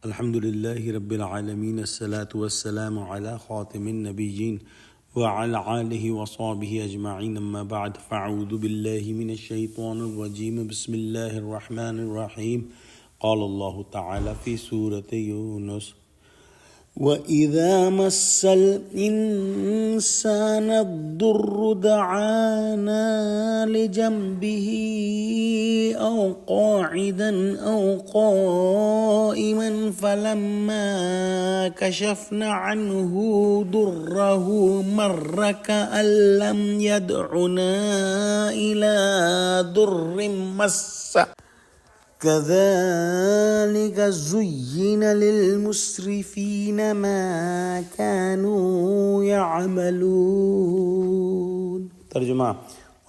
الحمد لله رب العالمين الصلاة والسلام على خاتم النبيين وعلى آله وصحبه أجمعين أما بعد فأعوذ بالله من الشيطان الرجيم بسم الله الرحمن الرحيم قال الله تعالى في سورة يونس وَإِذَا مَسَّ الْإِنسَانَ الضُّرُّ دَعَانَا لِجَنبِهِ أَوْ قَاعِدًا أَوْ قَائِمًا فَلَمَّا كَشَفْنَا عَنْهُ ضُرَّهُ مَرَّ كَأَن لَّمْ يَدْعُنَا إِلَى ضُرٍّ مَّسَّهُ كَذَلِكَ زُيِّنَ لِلْمُسْرِفِينَ مَا كَانُوا يَعْمَلُونَ۔ ترجمہ: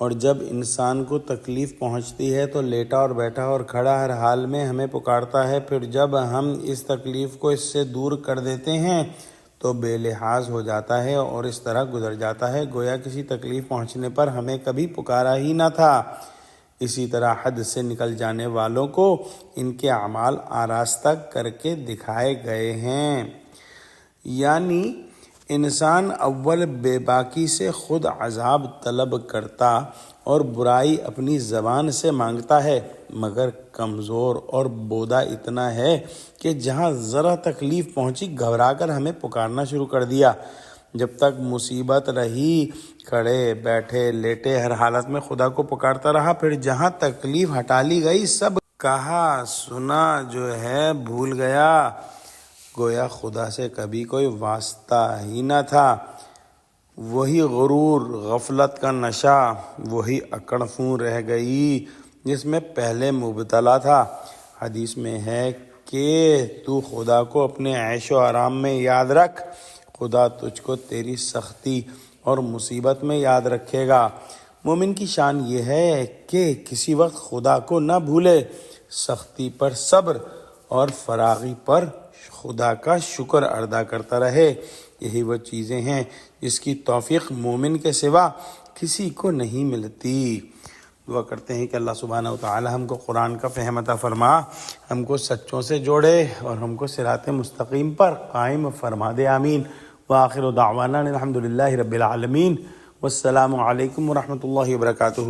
اور جب انسان کو تکلیف پہنچتی ہے تو لیٹا اور بیٹھا اور کھڑا ہر حال میں ہمیں پکارتا ہے، پھر جب ہم اس تکلیف کو اس سے دور کر دیتے ہیں تو بے لحاظ ہو جاتا ہے اور اس طرح گزر جاتا ہے گویا کسی تکلیف پہنچنے پر ہمیں کبھی پکارا ہی نہ تھا۔ اسی طرح حد سے نکل جانے والوں کو ان کے اعمال آراستہ کر کے دکھائے گئے ہیں، یعنی انسان اول بے باکی سے خود عذاب طلب کرتا اور برائی اپنی زبان سے مانگتا ہے، مگر کمزور اور بودا اتنا ہے کہ جہاں ذرا تکلیف پہنچی گھبرا کر ہمیں پکارنا شروع کر دیا۔ جب تک مصیبت رہی کھڑے بیٹھے لیٹے ہر حالت میں خدا کو پکارتا رہا، پھر جہاں تکلیف ہٹا لی گئی سب کہا سنا جو ہے بھول گیا، گویا خدا سے کبھی کوئی واسطہ ہی نہ تھا۔ وہی غرور، غفلت کا نشہ، وہی اکڑ فون رہ گئی جس میں پہلے مبتلا تھا۔ حدیث میں ہے کہ تو خدا کو اپنے عیش و آرام میں یاد رکھ، خدا تجھ کو تیری سختی اور مصیبت میں یاد رکھے گا۔ مومن کی شان یہ ہے کہ کسی وقت خدا کو نہ بھولے، سختی پر صبر اور فراغی پر خدا کا شکر ادا کرتا رہے۔ یہی وہ چیزیں ہیں جس کی توفیق مومن کے سوا کسی کو نہیں ملتی۔ دعا کرتے ہیں کہ اللہ سبحانہ و تعالی ہم کو قرآن کا فہم عطا فرما، ہم کو سچوں سے جوڑے اور ہم کو صراط مستقیم پر قائم فرما دے، آمین۔ وآخر دعوانا الحمد للہ رب العالمین، والسلام علیکم ورحمۃ اللہ وبرکاتہ۔